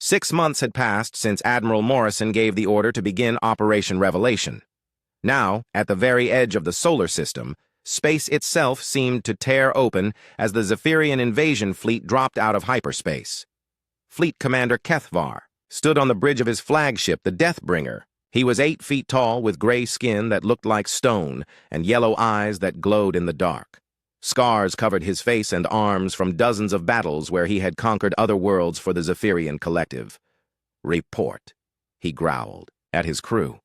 6 months had passed since Admiral Morrison gave the order to begin Operation Revelation. Now, at the very edge of the solar system, space itself seemed to tear open as the Zephyrian invasion fleet dropped out of hyperspace. Fleet Commander Kethvar stood on the bridge of his flagship, the Deathbringer. He was 8 feet tall, with gray skin that looked like stone and yellow eyes that glowed in the dark. Scars covered his face and arms from dozens of battles where he had conquered other worlds for the Zephyrian Collective. "Report," he growled at his crew.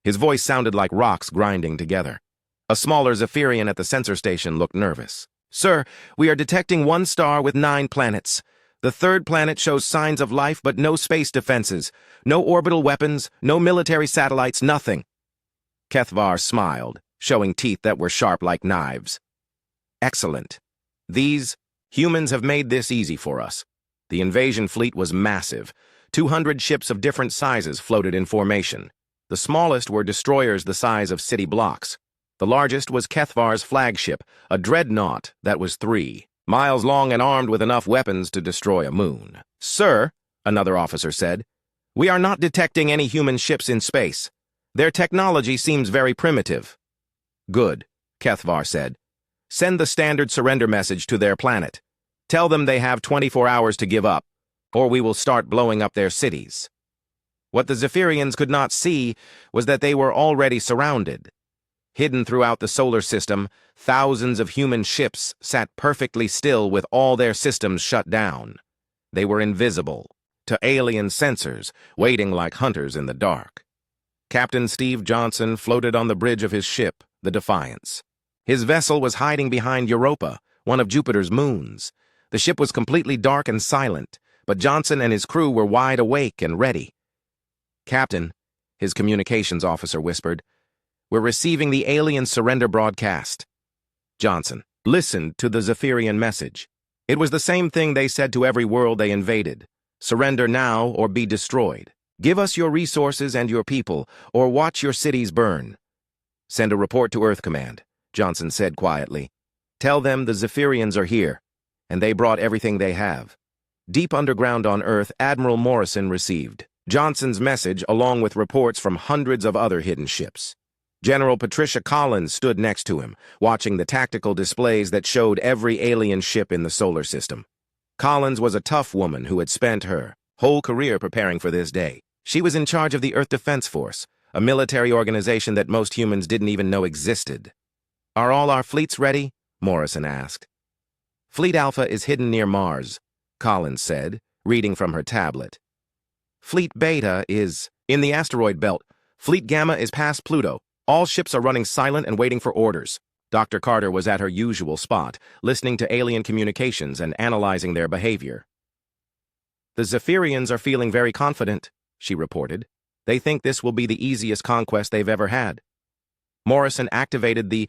His voice sounded like rocks grinding together. A smaller Zephyrian at the sensor station looked nervous. "Sir, we are detecting one star with 9 planets. The 3rd planet shows signs of life but no space defenses, no orbital weapons, no military satellites, nothing." Kethvar smiled, showing teeth that were sharp like knives. "Excellent. These humans have made this easy for us." The invasion fleet was massive. 200 ships of different sizes floated in formation. The smallest were destroyers the size of city blocks. The largest was Kethvar's flagship, a dreadnought that was 3 miles long and armed with enough weapons to destroy a moon. "Sir," another officer said, "we are not detecting any human ships in space. Their technology seems very primitive." "Good," Kethvar said. "Send the standard surrender message to their planet. Tell them they have 24 hours to give up, or we will start blowing up their cities." What the Zephyrians could not see was that they were already surrounded. Hidden throughout the solar system, thousands of human ships sat perfectly still with all their systems shut down. They were invisible to alien sensors, waiting like hunters in the dark. Captain Steve Johnson floated on the bridge of his ship, the Defiance. His vessel was hiding behind Europa, one of Jupiter's moons. The ship was completely dark and silent, but Johnson and his crew were wide awake and ready. "Captain," his communications officer whispered, "we're receiving the alien surrender broadcast." Johnson listened to the Zephyrian message. It was the same thing they said to every world they invaded. "Surrender now or be destroyed. Give us your resources and your people, or watch your cities burn." "Send a report to Earth Command," Johnson said quietly. "Tell them the Zephyrians are here, and they brought everything they have." Deep underground on Earth, Admiral Morrison received Johnson's message along with reports from hundreds of other hidden ships. General Patricia Collins stood next to him, watching the tactical displays that showed every alien ship in the solar system. Collins was a tough woman who had spent her whole career preparing for this day. She was in charge of the Earth Defense Force, a military organization that most humans didn't even know existed. "Are all our fleets ready?" Morrison asked. "Fleet Alpha is hidden near Mars," Collins said, reading from her tablet. "Fleet Beta is in the asteroid belt. Fleet Gamma is past Pluto. All ships are running silent and waiting for orders." Dr. Carter was at her usual spot, listening to alien communications and analyzing their behavior. "The Zephyrians are feeling very confident," she reported. "They think this will be the easiest conquest they've ever had." Morrison activated the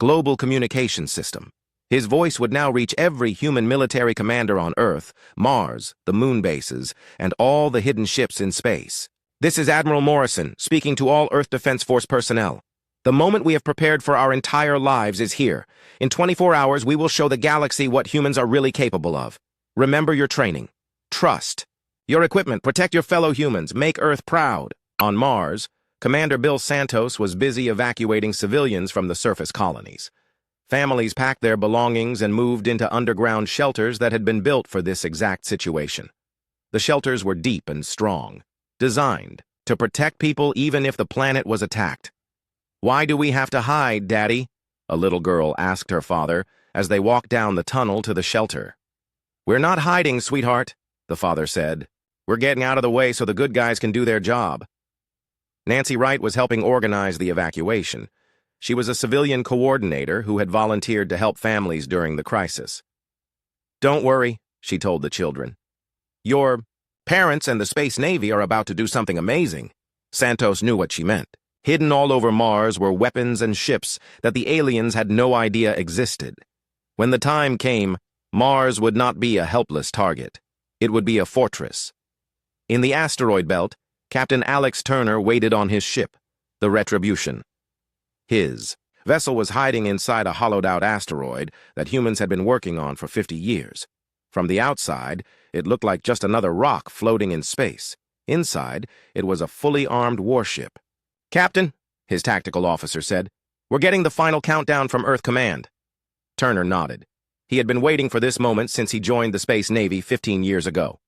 global communication system. His voice would now reach every human military commander on Earth, Mars, the moon bases, and all the hidden ships in space. "This is Admiral Morrison, speaking to all Earth Defense Force personnel. The moment we have prepared for our entire lives is here. In 24 hours, we will show the galaxy what humans are really capable of. Remember your training. Trust your equipment. Protect your fellow humans. Make Earth proud." On Mars, Commander Bill Santos was busy evacuating civilians from the surface colonies. Families packed their belongings and moved into underground shelters that had been built for this exact situation. The shelters were deep and strong, designed to protect people even if the planet was attacked. "Why do we have to hide, Daddy?" a little girl asked her father as they walked down the tunnel to the shelter. "We're not hiding, sweetheart," the father said. "We're getting out of the way so the good guys can do their job." Nancy Wright was helping organize the evacuation. She was a civilian coordinator who had volunteered to help families during the crisis. "Don't worry," she told the children. "Your parents and the Space Navy are about to do something amazing." Santos knew what she meant. Hidden all over Mars were weapons and ships that the aliens had no idea existed. When the time came, Mars would not be a helpless target. It would be a fortress. In the asteroid belt, Captain Alex Turner waited on his ship, the Retribution. His vessel was hiding inside a hollowed-out asteroid that humans had been working on for 50 years. From the outside, It looked like just another rock floating in space. Inside, it was a fully armed warship. "Captain," his tactical officer said, "we're getting the final countdown from Earth Command." Turner nodded. He had been waiting for this moment since he joined the Space Navy 15 years ago.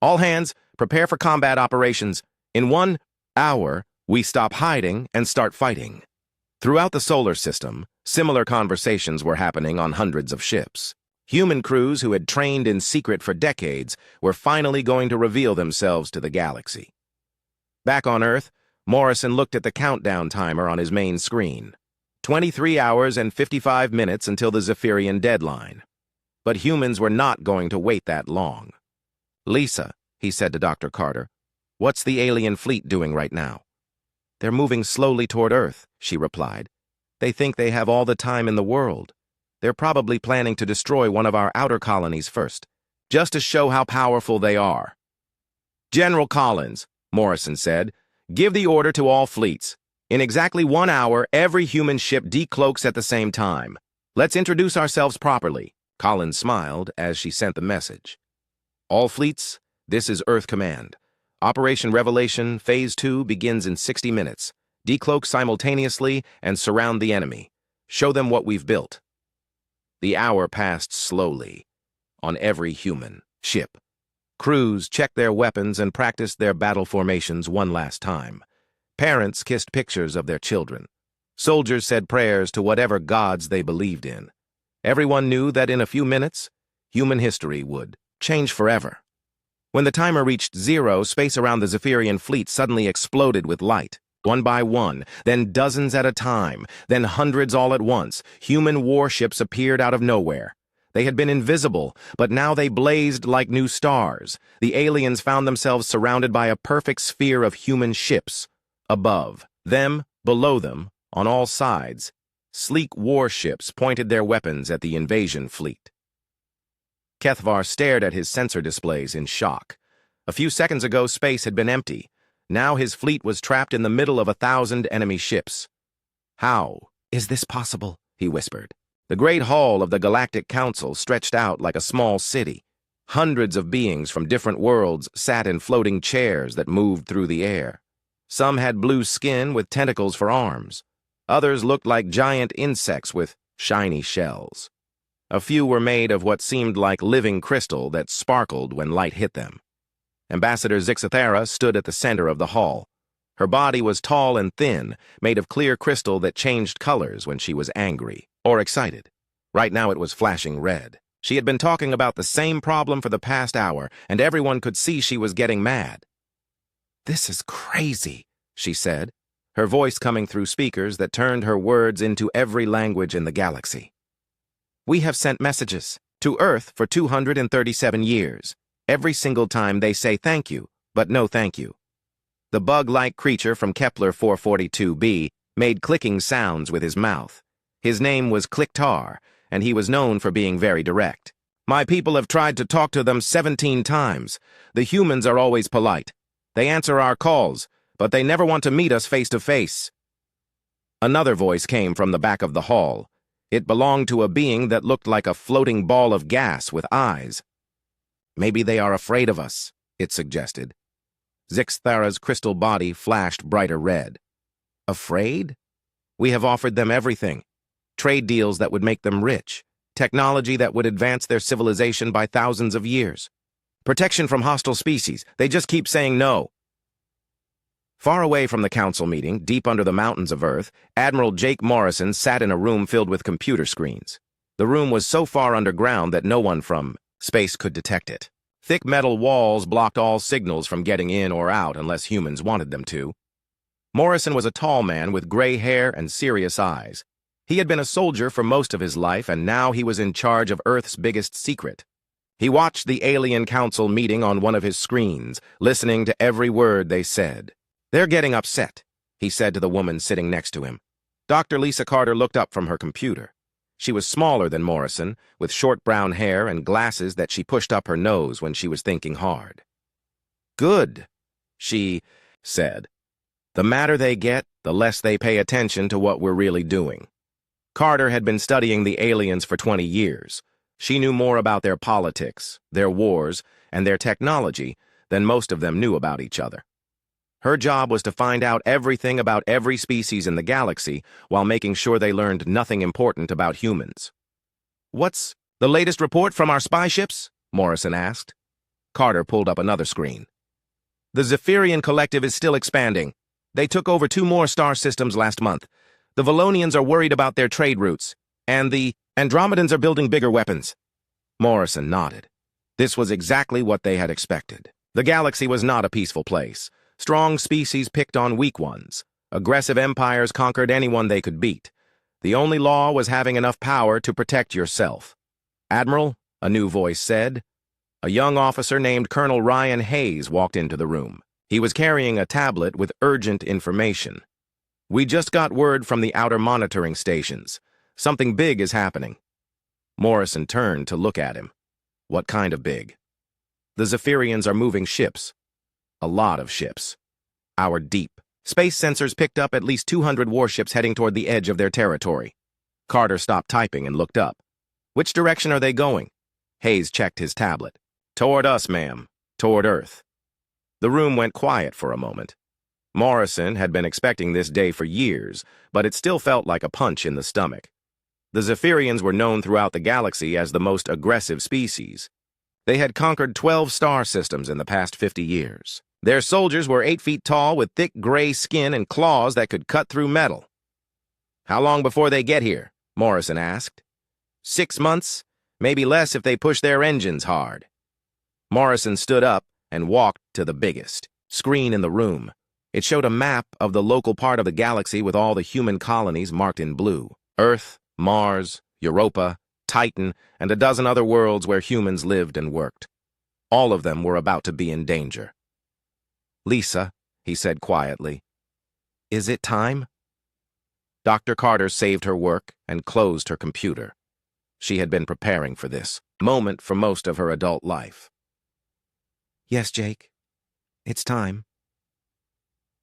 "All hands, prepare for combat operations. In 1 hour, we stop hiding and start fighting." Throughout the solar system, similar conversations were happening on hundreds of ships. Human crews who had trained in secret for decades were finally going to reveal themselves to the galaxy. Back on Earth, Morrison looked at the countdown timer on his main screen. 23 hours and 55 minutes until the Zephyrian deadline. But humans were not going to wait that long. "Lisa," he said to Dr. Carter, "what's the alien fleet doing right now?" "They're moving slowly toward Earth," she replied. "They think they have all the time in the world. They're probably planning to destroy one of our outer colonies first, just to show how powerful they are." "General Collins," Morrison said, "give the order to all fleets. In exactly 1 hour, every human ship decloaks at the same time. Let's introduce ourselves properly." Collins smiled as she sent the message. "All fleets, this is Earth Command. Operation Revelation Phase 2 begins in 60 minutes. Decloak simultaneously and surround the enemy. Show them what we've built." The hour passed slowly on every human ship. Crews checked their weapons and practiced their battle formations one last time. Parents kissed pictures of their children. Soldiers said prayers to whatever gods they believed in. Everyone knew that in a few minutes, human history would change forever. When the timer reached 0, space around the Zephyrian fleet suddenly exploded with light. One by one, then dozens at a time, then hundreds all at once, human warships appeared out of nowhere. They had been invisible, but now they blazed like new stars. The aliens found themselves surrounded by a perfect sphere of human ships. Above them, below them, on all sides, sleek warships pointed their weapons at the invasion fleet. Kethvar stared at his sensor displays in shock. A few seconds ago, space had been empty. Now his fleet was trapped in the middle of 1,000 enemy ships. "How is this possible?" he whispered. The great hall of the Galactic Council stretched out like a small city. Hundreds of beings from different worlds sat in floating chairs that moved through the air. Some had blue skin with tentacles for arms. Others looked like giant insects with shiny shells. A few were made of what seemed like living crystal that sparkled when light hit them. Ambassador Zixathera stood at the center of the hall. Her body was tall and thin, made of clear crystal that changed colors when she was angry or excited. Right now it was flashing red. She had been talking about the same problem for the past hour, and everyone could see she was getting mad. "This is crazy," she said, her voice coming through speakers that turned her words into every language in the galaxy. "We have sent messages to Earth for 237 years. Every single time they say thank you, but no thank you." The bug-like creature from Kepler 442b made clicking sounds with his mouth. His name was Clicktar, and he was known for being very direct. "My people have tried to talk to them 17 times. The humans are always polite. They answer our calls, but they never want to meet us face to face." Another voice came from the back of the hall. It belonged to a being that looked like a floating ball of gas with eyes. "Maybe they are afraid of us," it suggested. Zixthara's crystal body flashed brighter red. "Afraid? We have offered them everything. Trade deals that would make them rich. Technology that would advance their civilization by thousands of years. Protection from hostile species. They just keep saying no." Far away from the council meeting, deep under the mountains of Earth, Admiral Jake Morrison sat in a room filled with computer screens. The room was so far underground that no one from space could detect it. Thick metal walls blocked all signals from getting in or out unless humans wanted them to. Morrison was a tall man with gray hair and serious eyes. He had been a soldier for most of his life, and now he was in charge of Earth's biggest secret. He watched the Alien Council meeting on one of his screens, listening to every word they said. "They're getting upset," he said to the woman sitting next to him. Dr. Lisa Carter looked up from her computer. She was smaller than Morrison, with short brown hair and glasses that she pushed up her nose when she was thinking hard. "Good," she said. "The madder they get, the less they pay attention to what we're really doing." Carter had been studying the aliens for 20 years. She knew more about their politics, their wars, and their technology than most of them knew about each other. Her job was to find out everything about every species in the galaxy while making sure they learned nothing important about humans. "What's the latest report from our spy ships?" Morrison asked. Carter pulled up another screen. "The Zephyrian Collective is still expanding. They took over 2 more star systems last month. The Valonians are worried about their trade routes, and the Andromedans are building bigger weapons." Morrison nodded. This was exactly what they had expected. The galaxy was not a peaceful place. Strong species picked on weak ones. Aggressive empires conquered anyone they could beat. The only law was having enough power to protect yourself. "Admiral," a new voice said. A young officer named Colonel Ryan Hayes walked into the room. He was carrying a tablet with urgent information. "We just got word from the outer monitoring stations. Something big is happening." Morrison turned to look at him. "What kind of big?" "The Zephyrians are moving ships. A lot of ships. Our deep. Space sensors picked up at least 200 warships heading toward the edge of their territory." Carter stopped typing and looked up. "Which direction are they going?" Hayes checked his tablet. "Toward us, ma'am. Toward Earth." The room went quiet for a moment. Morrison had been expecting this day for years, but it still felt like a punch in the stomach. The Zephyrians were known throughout the galaxy as the most aggressive species. They had conquered 12 star systems in the past 50 years. Their soldiers were 8 feet tall with thick gray skin and claws that could cut through metal. "How long before they get here?" Morrison asked. 6 months, maybe less if they push their engines hard." Morrison stood up and walked to the biggest screen in the room. It showed a map of the local part of the galaxy with all the human colonies marked in blue. Earth, Mars, Europa, Titan, and a dozen other worlds where humans lived and worked. All of them were about to be in danger. "Lisa," he said quietly, "is it time?" Dr. Carter saved her work and closed her computer. She had been preparing for this moment for most of her adult life. "Yes, Jake. It's time."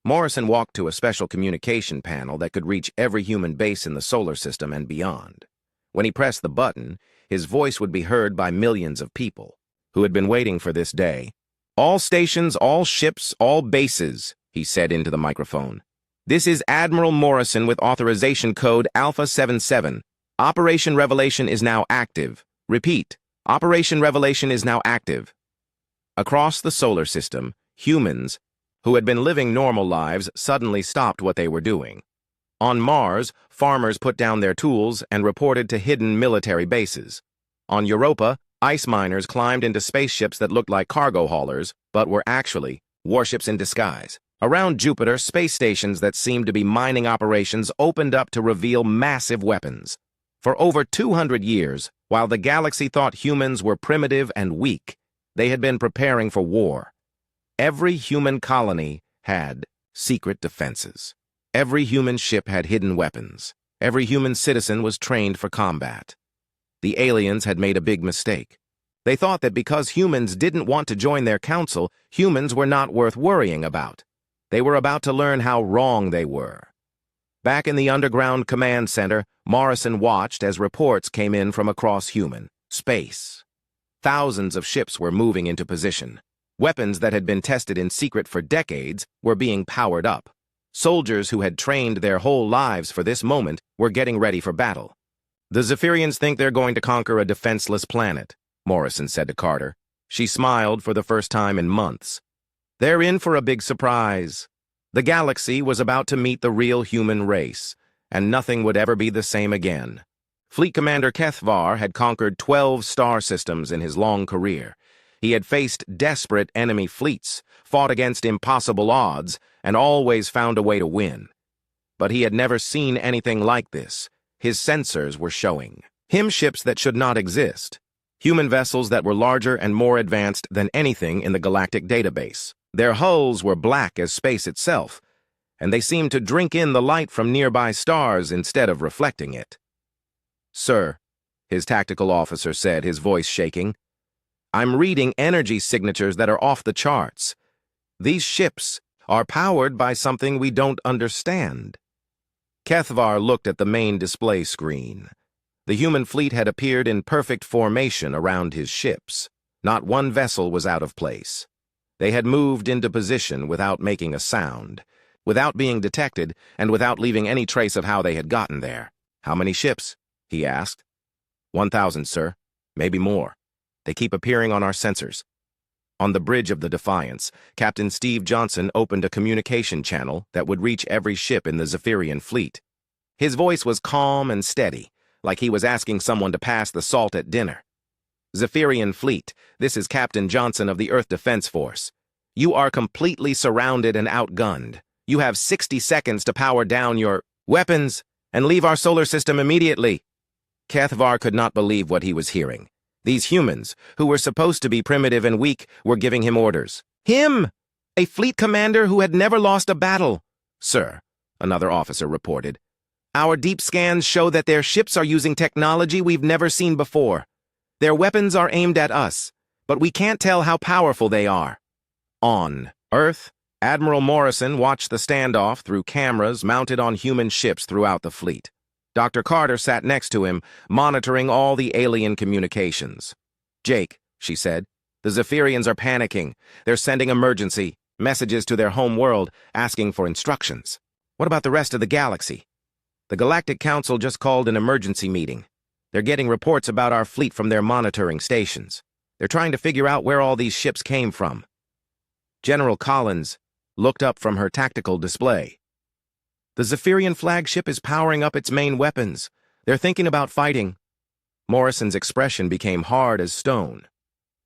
Morrison walked to a special communication panel that could reach every human base in the solar system and beyond. When he pressed the button, his voice would be heard by millions of people who had been waiting for this day. "All stations, all ships, all bases," he said into the microphone. "This is Admiral Morrison with authorization code Alpha 77. Operation Revelation is now active. Repeat, Operation Revelation is now active." Across the solar system, humans, who had been living normal lives, suddenly stopped what they were doing. On Mars, farmers put down their tools and reported to hidden military bases. On Europa, ice miners climbed into spaceships that looked like cargo haulers, but were actually warships in disguise. Around Jupiter, space stations that seemed to be mining operations opened up to reveal massive weapons. For over 200 years, while the galaxy thought humans were primitive and weak, they had been preparing for war. Every human colony had secret defenses. Every human ship had hidden weapons. Every human citizen was trained for combat. The aliens had made a big mistake. They thought that because humans didn't want to join their council, humans were not worth worrying about. They were about to learn how wrong they were. Back in the underground command center, Morrison watched as reports came in from across human space. Thousands of ships were moving into position. Weapons that had been tested in secret for decades were being powered up. Soldiers who had trained their whole lives for this moment were getting ready for battle. "The Zephyrians think they're going to conquer a defenseless planet," Morrison said to Carter. She smiled for the first time in months. "They're in for a big surprise." The galaxy was about to meet the real human race, and nothing would ever be the same again. Fleet Commander Kethvar had conquered 12 star systems in his long career. He had faced desperate enemy fleets, fought against impossible odds, and always found a way to win. But he had never seen anything like this. His sensors were showing him ships that should not exist, human vessels that were larger and more advanced than anything in the galactic database. Their hulls were black as space itself, and they seemed to drink in the light from nearby stars instead of reflecting it. "Sir," his tactical officer said, his voice shaking, "I'm reading energy signatures that are off the charts. These ships are powered by something we don't understand." Kethvar looked at the main display screen. The human fleet had appeared in perfect formation around his ships. Not one vessel was out of place. They had moved into position without making a sound, without being detected, and without leaving any trace of how they had gotten there. "How many ships?" he asked. 1,000, sir. Maybe more. They keep appearing on our sensors." On the bridge of the Defiance, Captain Steve Johnson opened a communication channel that would reach every ship in the Zephyrian fleet. His voice was calm and steady, like he was asking someone to pass the salt at dinner. "Zephyrian fleet, this is Captain Johnson of the Earth Defense Force. You are completely surrounded and outgunned. You have 60 seconds to power down your weapons and leave our solar system immediately." Cathvar could not believe what he was hearing. These humans, who were supposed to be primitive and weak, were giving him orders. Him! A fleet commander who had never lost a battle. "Sir," another officer reported, "our deep scans show that their ships are using technology we've never seen before. Their weapons are aimed at us, but we can't tell how powerful they are." On Earth, Admiral Morrison watched the standoff through cameras mounted on human ships throughout the fleet. Dr. Carter sat next to him, monitoring all the alien communications. "Jake," she said, "the Zephyrians are panicking. They're sending emergency messages to their home world, asking for instructions." "What about the rest of the galaxy?" "The Galactic Council just called an emergency meeting. They're getting reports about our fleet from their monitoring stations. They're trying to figure out where all these ships came from." General Collins looked up from her tactical display. "The Zephyrian flagship is powering up its main weapons. They're thinking about fighting." Morrison's expression became hard as stone.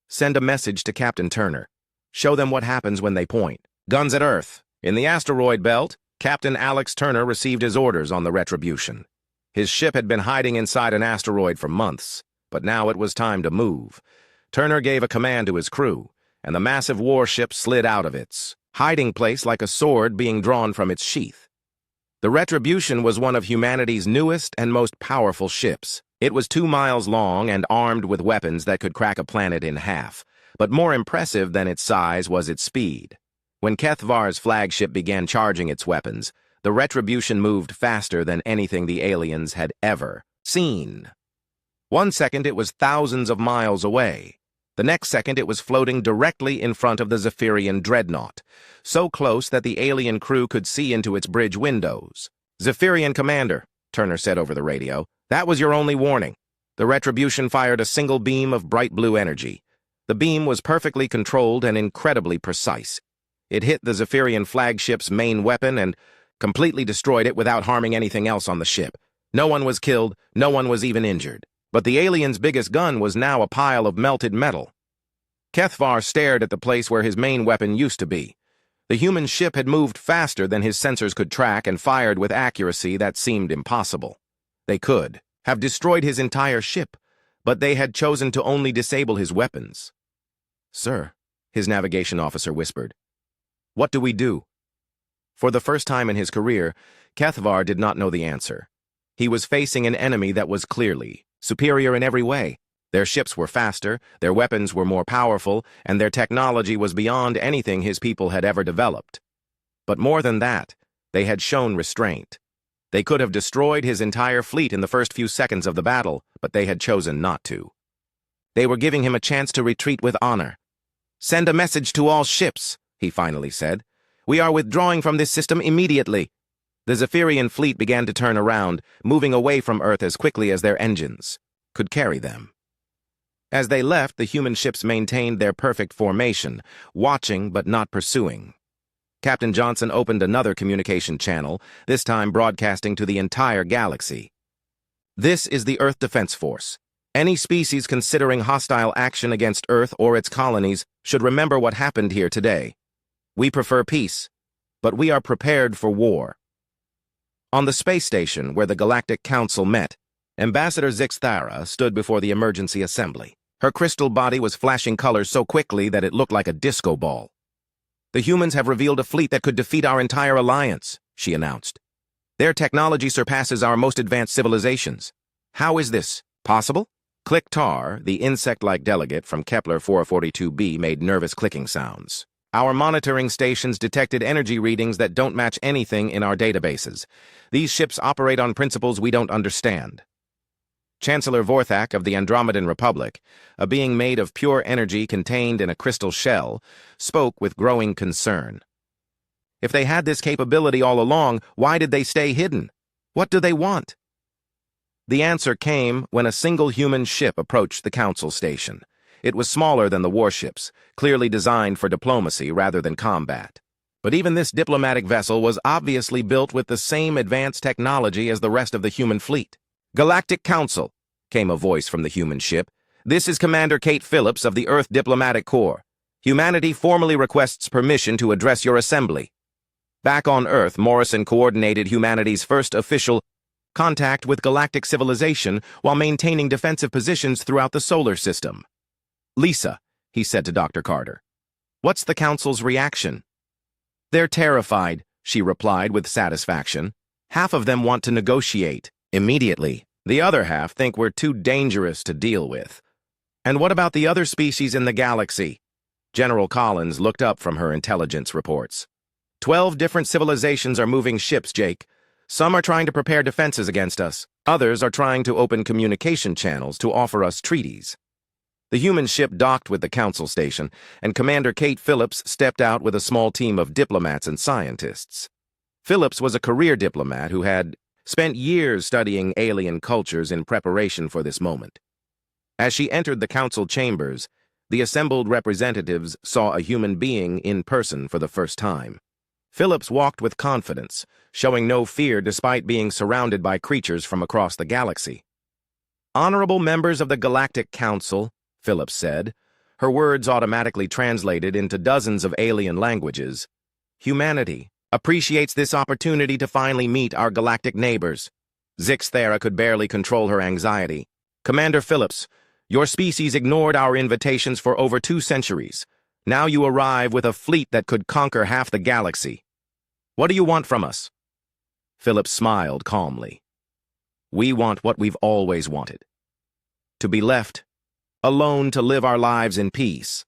"Send a message to Captain Turner. Show them what happens when they point. Guns at Earth. In the asteroid belt, Captain Alex Turner received his orders on the Retribution. His ship had been hiding inside an asteroid for months, but now it was time to move. Turner gave a command to his crew, and the massive warship slid out of its hiding place like a sword being drawn from its sheath. The Retribution was one of humanity's newest and most powerful ships. It was 2 miles long and armed with weapons that could crack a planet in half. But more impressive than its size was its speed. When Kethvar's flagship began charging its weapons, the Retribution moved faster than anything the aliens had ever seen. One second it was thousands of miles away. The next second it was floating directly in front of the Zephyrian dreadnought, so close that the alien crew could see into its bridge windows. "Zephyrian commander," Turner said over the radio, "that was your only warning." The Retribution fired a single beam of bright blue energy. The beam was perfectly controlled and incredibly precise. It hit the Zephyrian flagship's main weapon and completely destroyed it without harming anything else on the ship. No one was killed, no one was even injured. But the alien's biggest gun was now a pile of melted metal. Kethvar stared at the place where his main weapon used to be. The human ship had moved faster than his sensors could track and fired with accuracy that seemed impossible. They could have destroyed his entire ship, but they had chosen to only disable his weapons. "Sir," his navigation officer whispered, "what do we do?" For the first time in his career, Kethvar did not know the answer. He was facing an enemy that was clearly superior in every way. Their ships were faster, their weapons were more powerful, and their technology was beyond anything his people had ever developed. But more than that, they had shown restraint. They could have destroyed his entire fleet in the first few seconds of the battle, but they had chosen not to. They were giving him a chance to retreat with honor. "Send a message to all ships," he finally said. "We are withdrawing from this system immediately." The Zephyrian fleet began to turn around, moving away from Earth as quickly as their engines could carry them. As they left, the human ships maintained their perfect formation, watching but not pursuing. Captain Johnson opened another communication channel, this time broadcasting to the entire galaxy. "This is the Earth Defense Force. Any species considering hostile action against Earth or its colonies should remember what happened here today. We prefer peace, but we are prepared for war." On the space station where the Galactic Council met, Ambassador Zixthara stood before the emergency assembly. Her crystal body was flashing colors so quickly that it looked like a disco ball. "The humans have revealed a fleet that could defeat our entire alliance," she announced. "Their technology surpasses our most advanced civilizations. How is this possible?" Click-Tar, the insect-like delegate from Kepler 442b, made nervous clicking sounds. "Our monitoring stations detected energy readings that don't match anything in our databases. These ships operate on principles we don't understand." Chancellor Vorthak of the Andromedan Republic, a being made of pure energy contained in a crystal shell, spoke with growing concern. If they had this capability all along, why did they stay hidden? What do they want? The answer came when a single human ship approached the council station. It was smaller than the warships, clearly designed for diplomacy rather than combat. But even this diplomatic vessel was obviously built with the same advanced technology as the rest of the human fleet. "Galactic Council," came a voice from the human ship. "This is Commander Kate Phillips of the Earth Diplomatic Corps. Humanity formally requests permission to address your assembly." Back on Earth, Morrison coordinated humanity's first official contact with galactic civilization while maintaining defensive positions throughout the solar system. "Lisa," he said to Dr. Carter, "what's the Council's reaction?" "They're terrified," she replied with satisfaction. "Half of them want to negotiate immediately. The other half think we're too dangerous to deal with." "And what about the other species in the galaxy?" General Collins looked up from her intelligence reports. 12 different civilizations are moving ships, Jake. Some are trying to prepare defenses against us. Others are trying to open communication channels to offer us treaties. The human ship docked with the council station, and Commander Kate Phillips stepped out with a small team of diplomats and scientists. Phillips was a career diplomat who had spent years studying alien cultures in preparation for this moment. As she entered the council chambers, the assembled representatives saw a human being in person for the first time. Phillips walked with confidence, showing no fear despite being surrounded by creatures from across the galaxy. "Honorable members of the Galactic Council," Phillips said, her words automatically translated into dozens of alien languages, "humanity appreciates this opportunity to finally meet our galactic neighbors." Zix Thera could barely control her anxiety. "Commander Phillips, your species ignored our invitations for over 2 centuries. Now you arrive with a fleet that could conquer half the galaxy. What do you want from us?" Phillips smiled calmly. "We want what we've always wanted. To be left alone to live our lives in peace.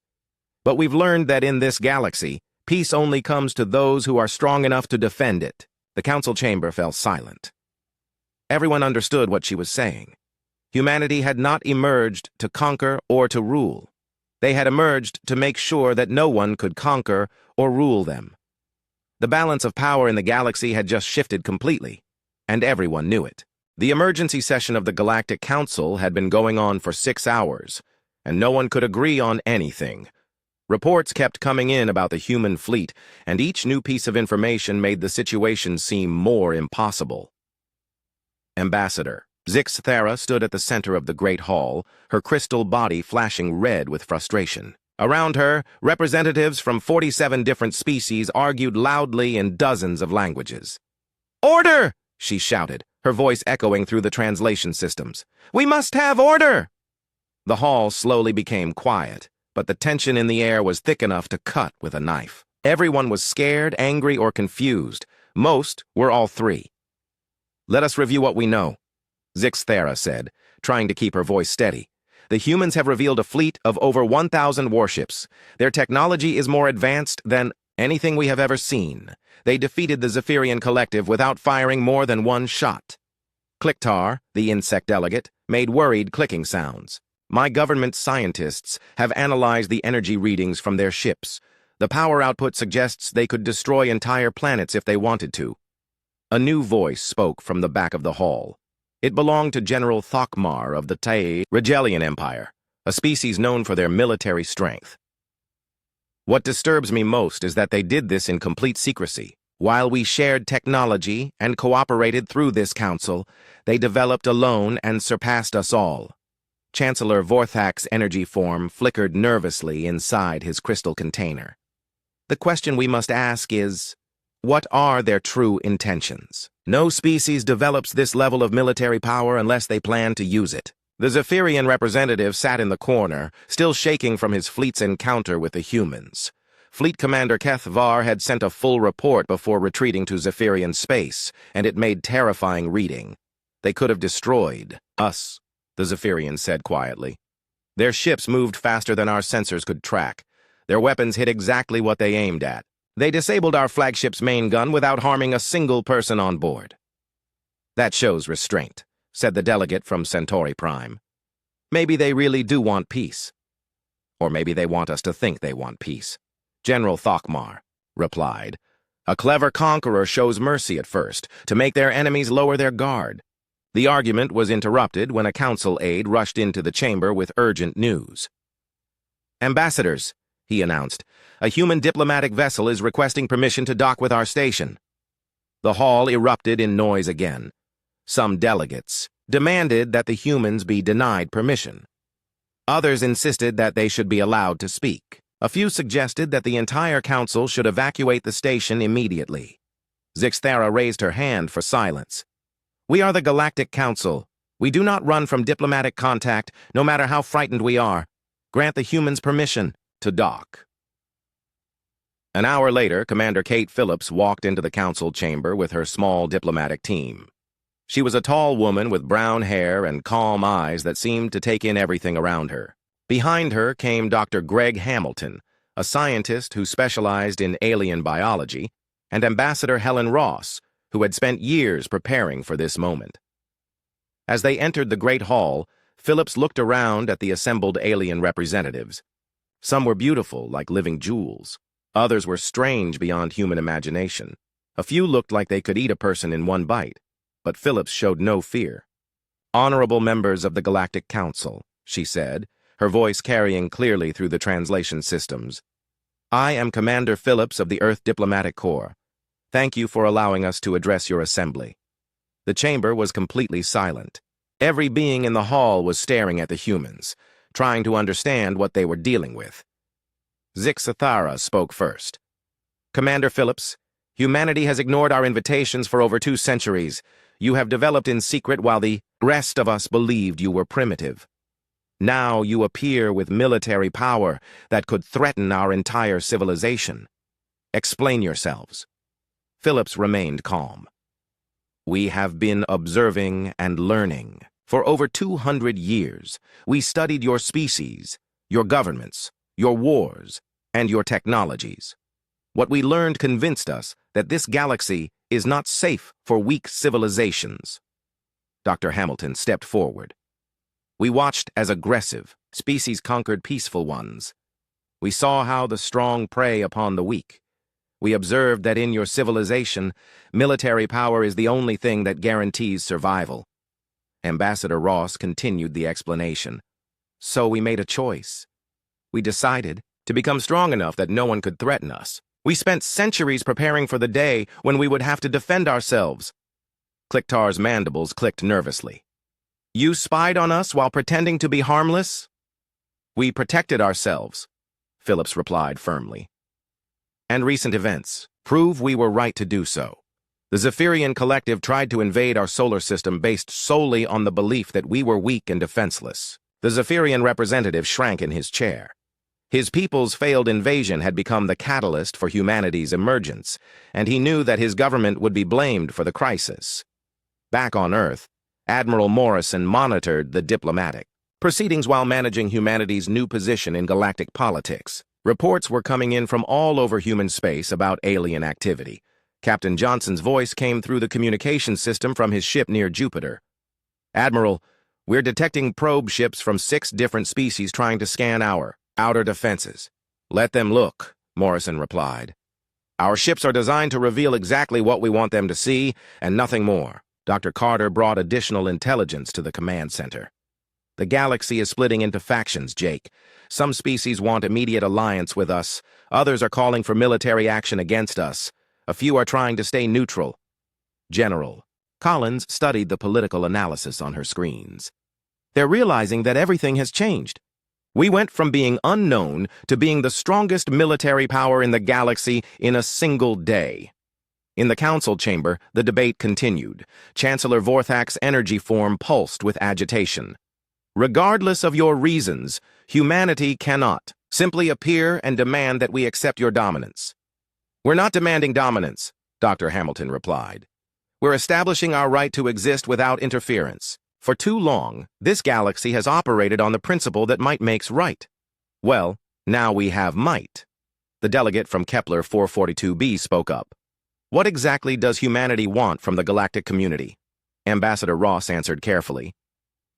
But we've learned that in this galaxy, peace only comes to those who are strong enough to defend it." The council chamber fell silent. Everyone understood what she was saying. Humanity had not emerged to conquer or to rule. They had emerged to make sure that no one could conquer or rule them. The balance of power in the galaxy had just shifted completely, and everyone knew it. The emergency session of the Galactic Council had been going on for 6 hours, and no one could agree on anything. Reports kept coming in about the human fleet, and each new piece of information made the situation seem more impossible. Ambassador Zix Thera stood at the center of the Great Hall, her crystal body flashing red with frustration. Around her, representatives from 47 different species argued loudly in dozens of languages. "Order!" she shouted, her voice echoing through the translation systems. "We must have order!" The hall slowly became quiet, but the tension in the air was thick enough to cut with a knife. Everyone was scared, angry, or confused. Most were all three. "Let us review what we know," Zix Thera said, trying to keep her voice steady. "The humans have revealed a fleet of over 1,000 warships. Their technology is more advanced than anything we have ever seen. They defeated the Zephyrian Collective without firing more than one shot." Clicktar, the insect delegate, made worried clicking sounds. "My government scientists have analyzed the energy readings from their ships. The power output suggests they could destroy entire planets if they wanted to." A new voice spoke from the back of the hall. It belonged to General Thokmar of the Regelian Empire, a species known for their military strength. "What disturbs me most is that they did this in complete secrecy. While we shared technology and cooperated through this council, they developed alone and surpassed us all." Chancellor Vorthak's energy form flickered nervously inside his crystal container. "The question we must ask is, what are their true intentions? No species develops this level of military power unless they plan to use it." The Zephyrian representative sat in the corner, still shaking from his fleet's encounter with the humans. Fleet Commander Keth Var had sent a full report before retreating to Zephyrian space, and it made terrifying reading. "They could have destroyed us," the Zephyrian said quietly. "Their ships moved faster than our sensors could track. Their weapons hit exactly what they aimed at. They disabled our flagship's main gun without harming a single person on board." "That shows restraint," said the delegate from Centauri Prime. Maybe they really do want peace. Or maybe they want us to think they want peace. General Thokmar replied. A clever conqueror shows mercy at first, to make their enemies lower their guard. The argument was interrupted when a council aide rushed into the chamber with urgent news. Ambassadors, he announced, a human diplomatic vessel is requesting permission to dock with our station. The hall erupted in noise again. Some delegates demanded that the humans be denied permission. Others insisted that they should be allowed to speak. A few suggested that the entire council should evacuate the station immediately. Zixthara raised her hand for silence. We are the Galactic Council. We do not run from diplomatic contact, no matter how frightened we are. Grant the humans permission to dock. An hour later, Commander Kate Phillips walked into the council chamber with her small diplomatic team. She was a tall woman with brown hair and calm eyes that seemed to take in everything around her. Behind her came Dr. Greg Hamilton, a scientist who specialized in alien biology, and Ambassador Helen Ross, who had spent years preparing for this moment. As they entered the Great Hall, Phillips looked around at the assembled alien representatives. Some were beautiful, like living jewels. Others were strange beyond human imagination. A few looked like they could eat a person in one bite, but Phillips showed no fear. Honorable members of the Galactic Council, she said, her voice carrying clearly through the translation systems. I am Commander Phillips of the Earth Diplomatic Corps. Thank you for allowing us to address your assembly. The chamber was completely silent. Every being in the hall was staring at the humans, trying to understand what they were dealing with. Zixthara spoke first. Commander Phillips, humanity has ignored our invitations for over 2 centuries. You have developed in secret while the rest of us believed you were primitive. Now you appear with military power that could threaten our entire civilization. Explain yourselves. Phillips remained calm. We have been observing and learning. For over 200 years, we studied your species, your governments, your wars, and your technologies. What we learned convinced us that this galaxy is not safe for weak civilizations. Dr. Hamilton stepped forward. We watched as aggressive species conquered peaceful ones. We saw how the strong prey upon the weak. We observed that in your civilization, military power is the only thing that guarantees survival. Ambassador Ross continued the explanation. So we made a choice. We decided to become strong enough that no one could threaten us. We spent centuries preparing for the day when we would have to defend ourselves. Kliktar's mandibles clicked nervously. You spied on us while pretending to be harmless? We protected ourselves, Phillips replied firmly. And recent events prove we were right to do so. The Zephyrian Collective tried to invade our solar system based solely on the belief that we were weak and defenseless. The Zephyrian representative shrank in his chair. His people's failed invasion had become the catalyst for humanity's emergence, and he knew that his government would be blamed for the crisis. Back on Earth, Admiral Morrison monitored the diplomatic proceedings while managing humanity's new position in galactic politics. Reports were coming in from all over human space about alien activity. Captain Johnson's voice came through the communication system from his ship near Jupiter. Admiral, we're detecting probe ships from 6 different species trying to scan our outer defenses. Let them look, Morrison replied. Our ships are designed to reveal exactly what we want them to see, and nothing more. Dr. Carter brought additional intelligence to the command center. The galaxy is splitting into factions, Jake. Some species want immediate alliance with us. Others are calling for military action against us. A few are trying to stay neutral. General. Collins studied the political analysis on her screens. They're realizing that everything has changed. We went from being unknown to being the strongest military power in the galaxy in a single day. In the council chamber, the debate continued. Chancellor Vorthak's energy form pulsed with agitation. Regardless of your reasons, humanity cannot simply appear and demand that we accept your dominance. We're not demanding dominance, Dr. Hamilton replied. We're establishing our right to exist without interference. For too long, this galaxy has operated on the principle that might makes right. Well, now we have might. The delegate from Kepler 442b spoke up. What exactly does humanity want from the galactic community? Ambassador Ross answered carefully.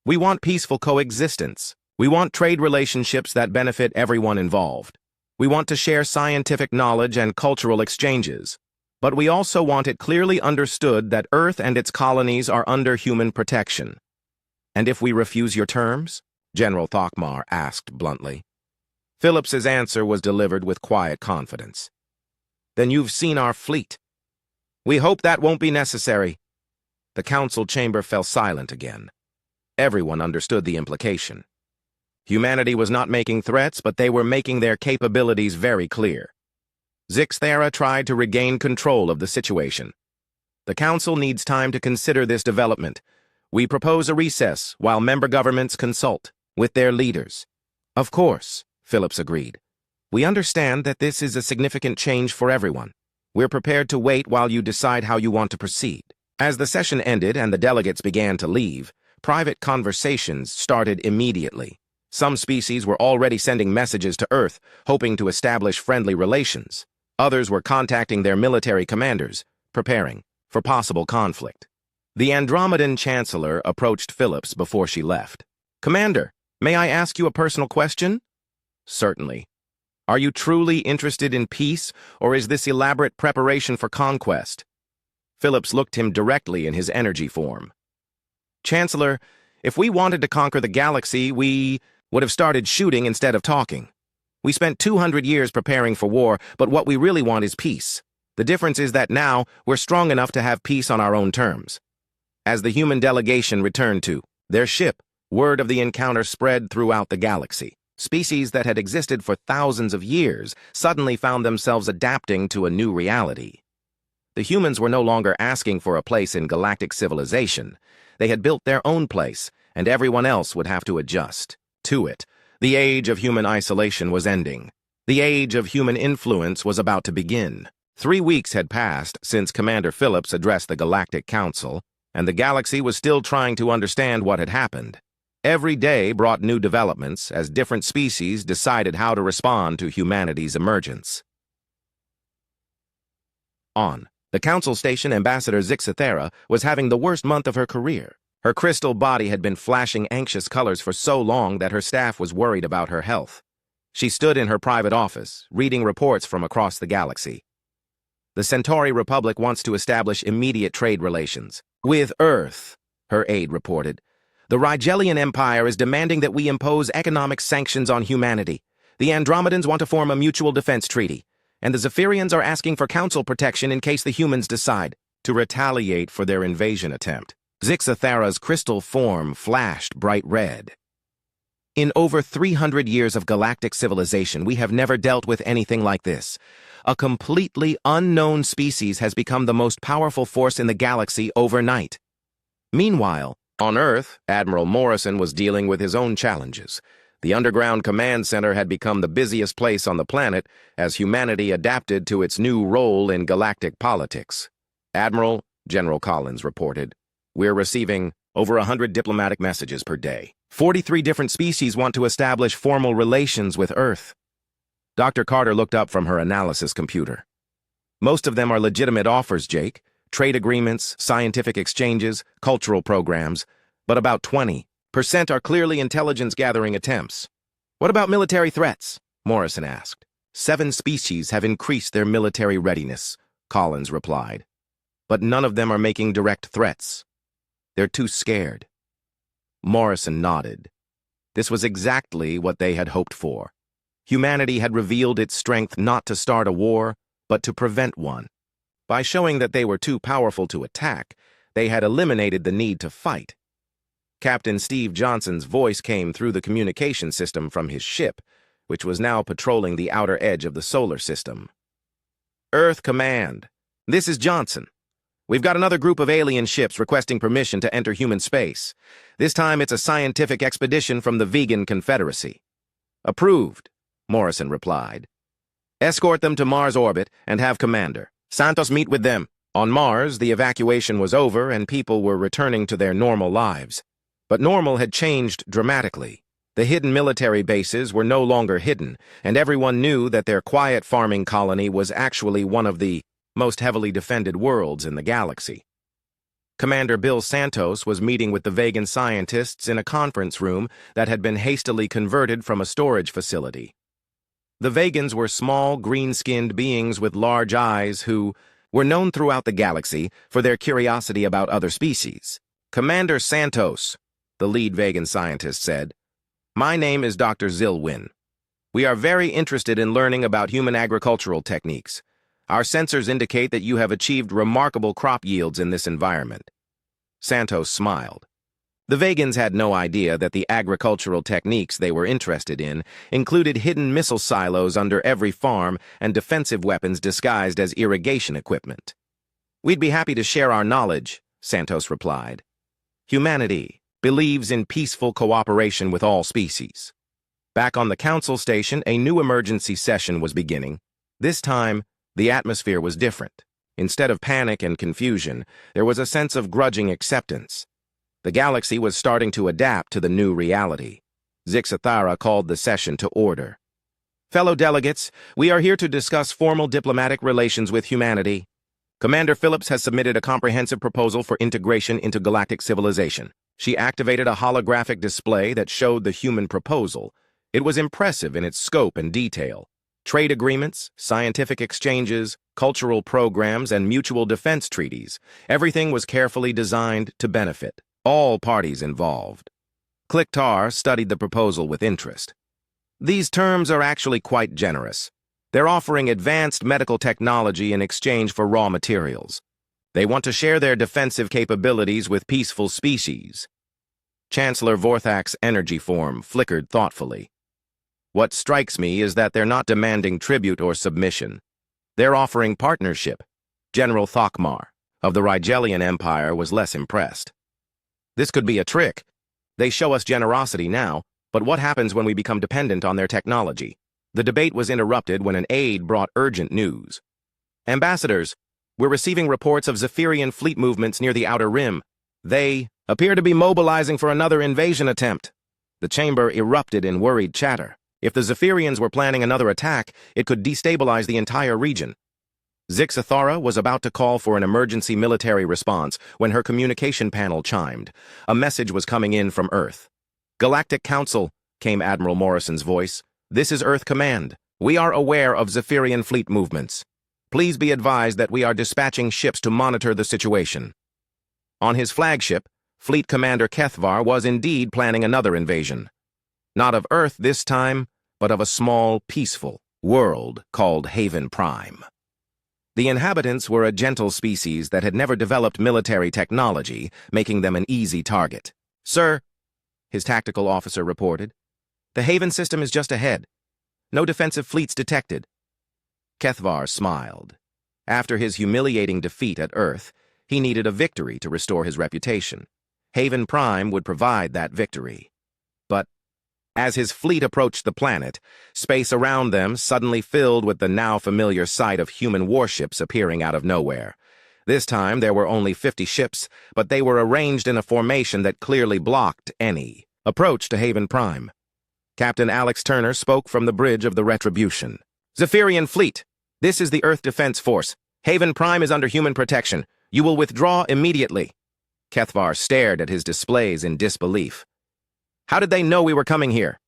We want peaceful coexistence. We want trade relationships that benefit everyone involved. We want to share scientific knowledge and cultural exchanges. But we also want it clearly understood that Earth and its colonies are under human protection. And if we refuse your terms? General Thokmar asked bluntly. Phillips's answer was delivered with quiet confidence. Then you've seen our fleet. We hope that won't be necessary. The council chamber fell silent again. Everyone understood the implication. Humanity was not making threats, but they were making their capabilities very clear. Zixthera tried to regain control of the situation. The council needs time to consider this development. We propose a recess while member governments consult with their leaders. Of course, Phillips agreed. We understand that this is a significant change for everyone. We're prepared to wait while you decide how you want to proceed. As the session ended and the delegates began to leave, private conversations started immediately. Some species were already sending messages to Earth, hoping to establish friendly relations. Others were contacting their military commanders, preparing for possible conflict. The Andromedan Chancellor approached Phillips before she left. Commander, may I ask you a personal question? Certainly. Are you truly interested in peace, or is this elaborate preparation for conquest? Phillips looked him directly in his energy form. Chancellor, if we wanted to conquer the galaxy, we would have started shooting instead of talking. We spent 200 years preparing for war, but what we really want is peace. The difference is that now we're strong enough to have peace on our own terms. As the human delegation returned to their ship, word of the encounter spread throughout the galaxy. Species that had existed for thousands of years suddenly found themselves adapting to a new reality. The humans were no longer asking for a place in galactic civilization. They had built their own place, and everyone else would have to adjust to it. The age of human isolation was ending. The age of human influence was about to begin. 3 weeks had passed since Commander Phillips addressed the Galactic Council, and the galaxy was still trying to understand what had happened. Every day brought new developments as different species decided how to respond to humanity's emergence. On the council station, Ambassador Zixthera was having the worst month of her career. Her crystal body had been flashing anxious colors for so long that her staff was worried about her health. She stood in her private office, reading reports from across the galaxy. The Centauri Republic wants to establish immediate trade relations with Earth, her aide reported. The Rigelian Empire is demanding that we impose economic sanctions on humanity. The Andromedans want to form a mutual defense treaty, and the Zephyrians are asking for council protection in case the humans decide to retaliate for their invasion attempt. Zixthera's crystal form flashed bright red. In over 300 years of galactic civilization, we have never dealt with anything like this. A completely unknown species has become the most powerful force in the galaxy overnight. Meanwhile, on Earth, Admiral Morrison was dealing with his own challenges. The underground command center had become the busiest place on the planet as humanity adapted to its new role in galactic politics. Admiral, General Collins reported, we're receiving over 100 diplomatic messages per day. 43 different species want to establish formal relations with Earth. Dr. Carter looked up from her analysis computer. Most of them are legitimate offers, Jake. Trade agreements, scientific exchanges, cultural programs, but about 20% are clearly intelligence-gathering attempts. What about military threats? Morrison asked. 7 species have increased their military readiness, Collins replied. But none of them are making direct threats. They're too scared. Morrison nodded. This was exactly what they had hoped for. Humanity had revealed its strength not to start a war, but to prevent one. By showing that they were too powerful to attack, they had eliminated the need to fight. Captain Steve Johnson's voice came through the communication system from his ship, which was now patrolling the outer edge of the solar system. Earth Command, this is Johnson. We've got another group of alien ships requesting permission to enter human space. This time it's a scientific expedition from the Vegan Confederacy. Approved, Morrison replied. Escort them to Mars orbit and have Commander Santos meet with them. On Mars, the evacuation was over and people were returning to their normal lives. But normal had changed dramatically. The hidden military bases were no longer hidden, and everyone knew that their quiet farming colony was actually one of the most heavily defended worlds in the galaxy. Commander Bill Santos was meeting with the Vegan scientists in a conference room that had been hastily converted from a storage facility. The Vegans were small, green-skinned beings with large eyes who were known throughout the galaxy for their curiosity about other species. "Commander Santos," the lead Vegan scientist said, "my name is Dr. Zilwin. We are very interested in learning about human agricultural techniques. Our sensors indicate that you have achieved remarkable crop yields in this environment." Santos smiled. The Vegans had no idea that the agricultural techniques they were interested in included hidden missile silos under every farm and defensive weapons disguised as irrigation equipment. "We'd be happy to share our knowledge," Santos replied. "Humanity believes in peaceful cooperation with all species." Back on the council station, a new emergency session was beginning. This time, the atmosphere was different. Instead of panic and confusion, there was a sense of grudging acceptance. The galaxy was starting to adapt to the new reality. Zixathara called the session to order. "Fellow delegates, we are here to discuss formal diplomatic relations with humanity. Commander Phillips has submitted a comprehensive proposal for integration into galactic civilization." She activated a holographic display that showed the human proposal. It was impressive in its scope and detail. Trade agreements, scientific exchanges, cultural programs, and mutual defense treaties. Everything was carefully designed to benefit all parties involved. Clicktar studied the proposal with interest. "These terms are actually quite generous. They're offering advanced medical technology in exchange for raw materials. They want to share their defensive capabilities with peaceful species." Chancellor Vorthak's energy form flickered thoughtfully. "What strikes me is that they're not demanding tribute or submission. They're offering partnership." General Thokmar of the Rigelian Empire was less impressed. "This could be a trick. They show us generosity now, but what happens when we become dependent on their technology?" The debate was interrupted when an aide brought urgent news. "Ambassadors, we're receiving reports of Zephyrian fleet movements near the Outer Rim. They appear to be mobilizing for another invasion attempt." The chamber erupted in worried chatter. If the Zephyrians were planning another attack, it could destabilize the entire region. Zixathara was about to call for an emergency military response when her communication panel chimed. A message was coming in from Earth. "Galactic Council," came Admiral Morrison's voice. "This is Earth Command. We are aware of Zephyrian fleet movements. Please be advised that we are dispatching ships to monitor the situation." On his flagship, Fleet Commander Kethvar was indeed planning another invasion. Not of Earth this time, but of a small, peaceful world called Haven Prime. The inhabitants were a gentle species that had never developed military technology, making them an easy target. "Sir," his tactical officer reported, "the Haven system is just ahead. No defensive fleets detected." Kethvar smiled. After his humiliating defeat at Earth, he needed a victory to restore his reputation. Haven Prime would provide that victory. But as his fleet approached the planet, space around them suddenly filled with the now familiar sight of human warships appearing out of nowhere. This time there were only 50 ships, but they were arranged in a formation that clearly blocked any approach to Haven Prime. Captain Alex Turner spoke from the bridge of the Retribution. "Zephyrian fleet, this is the Earth Defense Force. Haven Prime is under human protection. You will withdraw immediately." Kethvar stared at his displays in disbelief. "How did they know we were coming here?"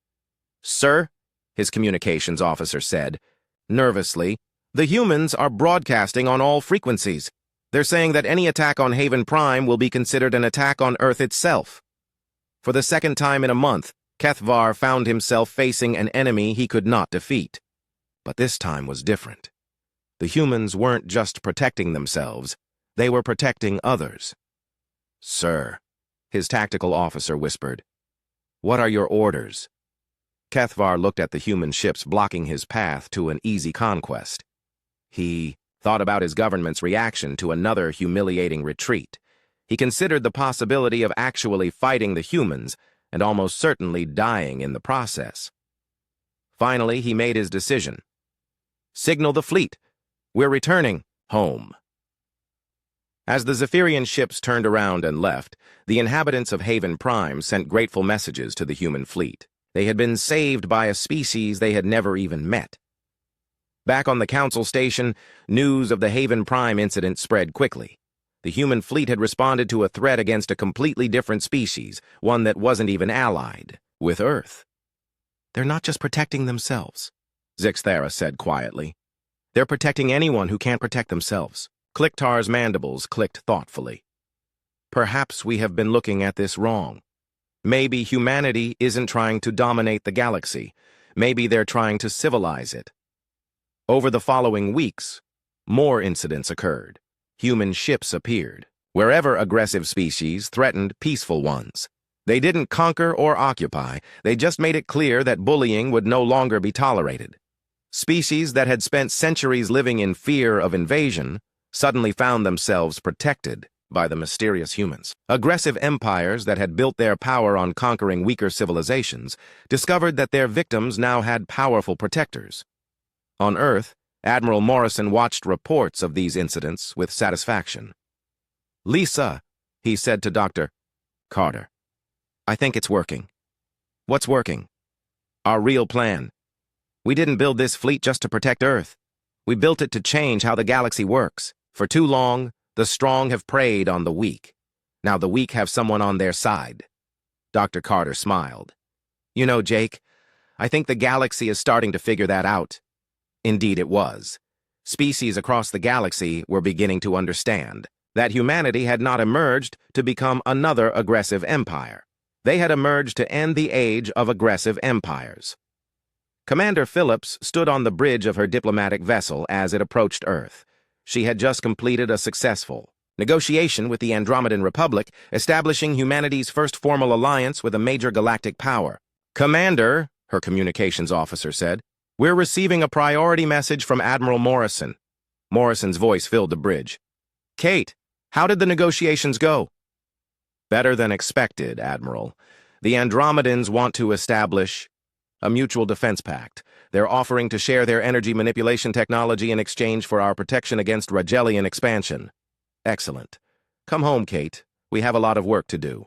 "Sir," his communications officer said, nervously, "the humans are broadcasting on all frequencies. They're saying that any attack on Haven Prime will be considered an attack on Earth itself." For the second time in a month, Kethvar found himself facing an enemy he could not defeat. But this time was different. The humans weren't just protecting themselves, they were protecting others. "Sir," his tactical officer whispered, "what are your orders?" Kethvar looked at the human ships blocking his path to an easy conquest. He thought about his government's reaction to another humiliating retreat. He considered the possibility of actually fighting the humans and almost certainly dying in the process. Finally, he made his decision. "Signal the fleet. We're returning home." As the Zephyrian ships turned around and left, the inhabitants of Haven Prime sent grateful messages to the human fleet. They had been saved by a species they had never even met. Back on the council station, news of the Haven Prime incident spread quickly. The human fleet had responded to a threat against a completely different species, one that wasn't even allied with Earth. They're not just protecting themselves, Zixthera said quietly. They're protecting anyone who can't protect themselves. Clicktar's mandibles clicked thoughtfully. Perhaps we have been looking at this wrong. Maybe humanity isn't trying to dominate the galaxy. Maybe they're trying to civilize it. Over the following weeks, more incidents occurred. Human ships appeared, wherever aggressive species threatened peaceful ones. They didn't conquer or occupy, they just made it clear that bullying would no longer be tolerated. Species that had spent centuries living in fear of invasion suddenly found themselves protected by the mysterious humans. Aggressive empires that had built their power on conquering weaker civilizations discovered that their victims now had powerful protectors. On Earth, Admiral Morrison watched reports of these incidents with satisfaction. "Lisa," he said to Dr. Carter, "I think it's working." "What's working?" "Our real plan. We didn't build this fleet just to protect Earth. We built it to change how the galaxy works. For too long, the strong have preyed on the weak. Now the weak have someone on their side." Dr. Carter smiled. "You know, Jake, I think the galaxy is starting to figure that out." Indeed it was. Species across the galaxy were beginning to understand that humanity had not emerged to become another aggressive empire. They had emerged to end the age of aggressive empires. Commander Phillips stood on the bridge of her diplomatic vessel as it approached Earth. She had just completed a successful negotiation with the Andromedan Republic, establishing humanity's first formal alliance with a major galactic power. "Commander," her communications officer said, "we're receiving a priority message from Admiral Morrison." Morrison's voice filled the bridge. "Kate, how did the negotiations go?" "Better than expected, Admiral. The Andromedans want to establish a mutual defense pact. They're offering to share their energy manipulation technology in exchange for our protection against Ragellian expansion." "Excellent. Come home, Kate. We have a lot of work to do."